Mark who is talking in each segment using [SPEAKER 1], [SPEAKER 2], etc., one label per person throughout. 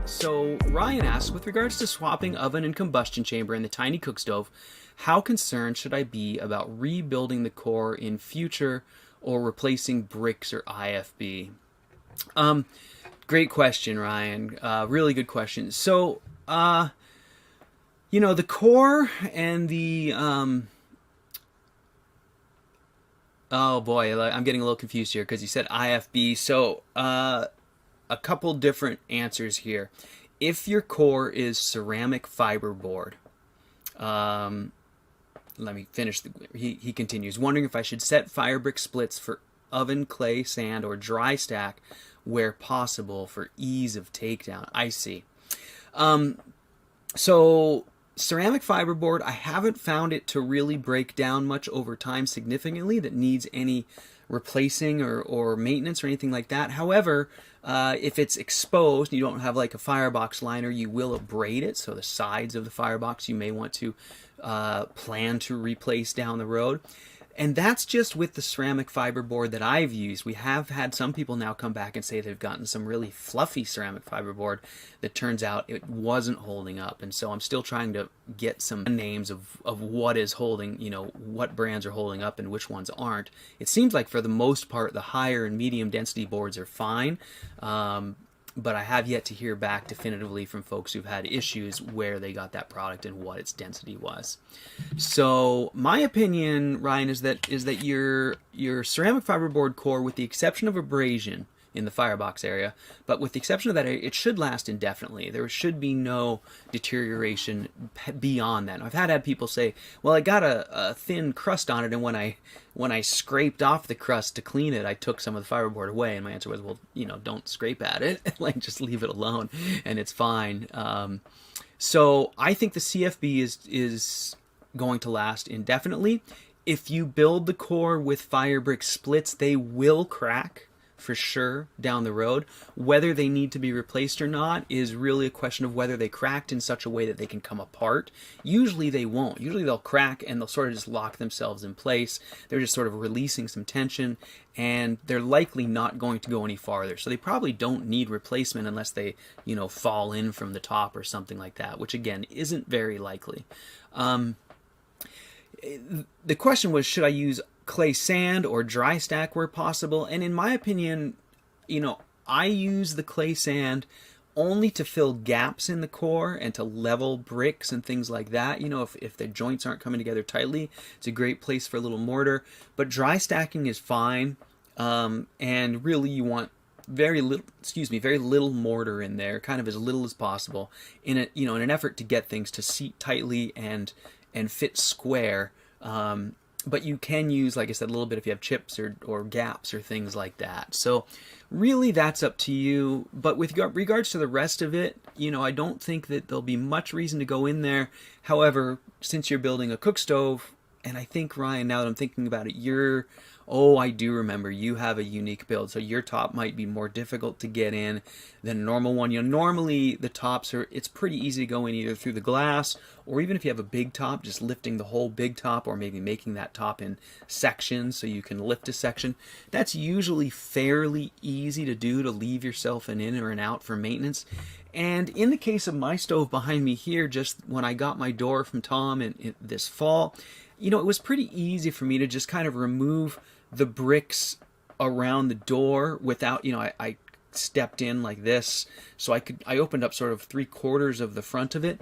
[SPEAKER 1] So Ryan asks, with regards to swapping oven and combustion chamber in the tiny cook stove, how concerned should I be about rebuilding the core in future or replacing bricks or IFB? Great question, Ryan. Really good question. So, the core and the oh boy, I'm getting a little confused here because you said IFB. So, a couple different answers here. If your core is ceramic fiberboard, let me finish. He continues, wondering if I should set fire brick splits for oven, clay, sand, or dry stack where possible for ease of takedown. I see. So ceramic fiberboard, I haven't found it to really break down much over time significantly that needs any replacing or maintenance or anything like that. However, if it's exposed and you don't have like a firebox liner, you will abrade it. So the sides of the firebox you may want to plan to replace down the road. And that's just with the ceramic fiberboard that I've used. We have had some people now come back and say they've gotten some really fluffy ceramic fiberboard that turns out it wasn't holding up. And so I'm still trying to get some names of what is holding, what brands are holding up and which ones aren't. It seems like for the most part, the higher and medium density boards are fine. But I have yet to hear back definitively from folks who've had issues where they got that product and what its density was. So my opinion, Ryan, is that your ceramic fiberboard core, with the exception of abrasion in the firebox area, but with the exception of that area, it should last indefinitely. There should be no deterioration beyond that. I've had people say, well, I got a thin crust on it, and when I scraped off the crust to clean it, I took some of the fiberboard away. And my answer was, well, don't scrape at it. Like, just leave it alone, and it's fine. So I think the CFB is going to last indefinitely. If you build the core with fire brick splits, they will crack for sure down the road. Whether they need to be replaced or not is really a question of whether they cracked in such a way that they can come apart. Usually they won't. Usually they'll crack and they'll sort of just lock themselves in place. They're just sort of releasing some tension, and they're likely not going to go any farther. So they probably don't need replacement unless they, fall in from the top or something like that, which again isn't very likely. The question was, should I use clay sand or dry stack where possible? And in my opinion, I use the clay sand only to fill gaps in the core and to level bricks and things like that. If the joints aren't coming together tightly, it's a great place for a little mortar. But dry stacking is fine, and really you want very little mortar in there, kind of as little as possible, in an effort to get things to seat tightly and fit square. But you can use, like I said, a little bit if you have chips or gaps or things like that. So really that's up to you. But with regards to the rest of it, I don't think that there'll be much reason to go in there. However, since you're building a cook stove, and I think, Ryan, now that I'm thinking about it, I do remember you have a unique build, so your top might be more difficult to get in than a normal one. Normally the tops it's pretty easy to go in either through the glass, or even if you have a big top, just lifting the whole big top, or maybe making that top in sections so you can lift a section. That's usually fairly easy to do, to leave yourself an in or an out for maintenance. And in the case of my stove behind me here, just when I got my door from Tom in this fall, it was pretty easy for me to just kind of remove the bricks around the door without, I stepped in like this, so I opened up sort of 3/4 of the front of it.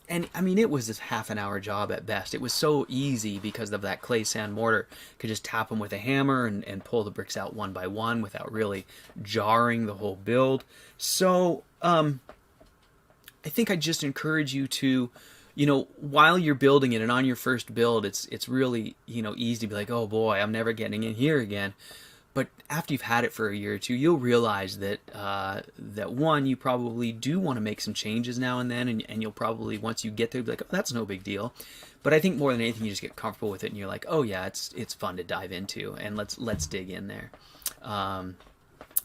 [SPEAKER 1] And I mean, it was this half an hour job at best. It was so easy because of that clay sand mortar. Could just tap them with a hammer and pull the bricks out one by one without really jarring the whole build. So I think I just encourage you to, while you're building it and on your first build, it's really, easy to be like, oh boy, I'm never getting in here again. But after you've had it for a year or two, you'll realize that one, you probably do want to make some changes now and then, and you'll probably, once you get there, be like, oh, that's no big deal. But I think more than anything, you just get comfortable with it, and you're like, oh yeah, it's fun to dive into, and let's dig in there.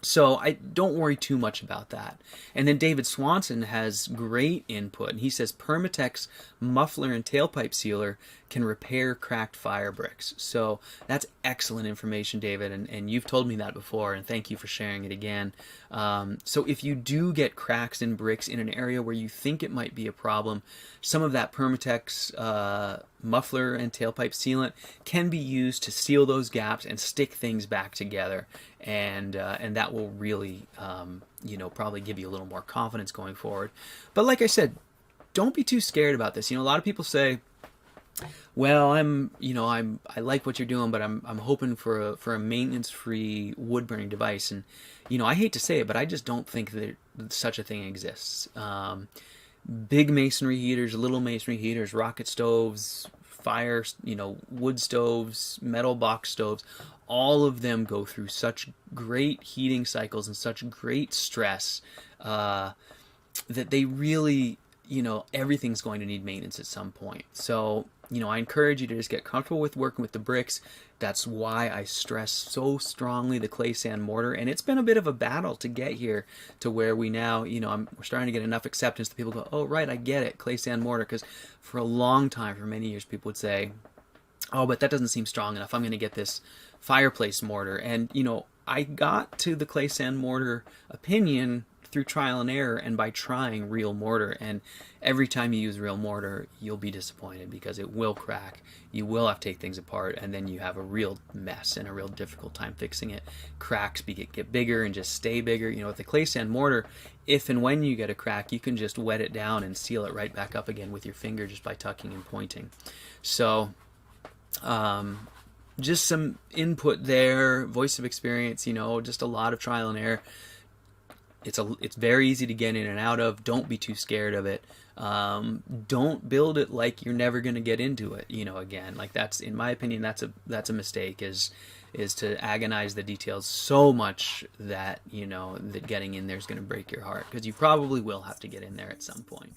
[SPEAKER 1] So I don't worry too much about that. And then David Swanson has great input. And he says Permatex muffler and tailpipe sealer can repair cracked fire bricks. So that's excellent information, David. And you've told me that before, and thank you for sharing it again. So if you do get cracks in bricks in an area where you think it might be a problem, some of that Permatex muffler and tailpipe sealant can be used to seal those gaps and stick things back together, and that will really probably give you a little more confidence going forward. But like I said, don't be too scared about this. A lot of people say, well, I like what you're doing, but I'm hoping for a maintenance free wood burning device. And I hate to say it, but I just don't think that such a thing exists. Big masonry heaters, little masonry heaters, rocket stoves, fire, wood stoves, metal box stoves, all of them go through such great heating cycles and such great stress that they really, everything's going to need maintenance at some point. So, I encourage you to just get comfortable with working with the bricks. That's why I stress so strongly the clay sand mortar, and it's been a bit of a battle to get here to where we now, we're starting to get enough acceptance that people go, oh, right, I get it, clay sand mortar, because for a long time, for many years, people would say, oh, but that doesn't seem strong enough. I'm going to get this fireplace mortar. And, I got to the clay sand mortar opinion through trial and error and by trying real mortar. And every time you use real mortar, you'll be disappointed because it will crack. You will have to take things apart, and then you have a real mess and a real difficult time fixing it. Cracks get bigger and just stay bigger. With the clay sand mortar, if and when you get a crack, you can just wet it down and seal it right back up again with your finger just by tucking and pointing. So just some input there, voice of experience, just a lot of trial and error. It's very easy to get in and out of. Don't be too scared of it. Don't build it like you're never going to get into it. Again, like that's, in my opinion, that's a mistake, is to agonize the details so much that, that getting in there is going to break your heart, because you probably will have to get in there at some point.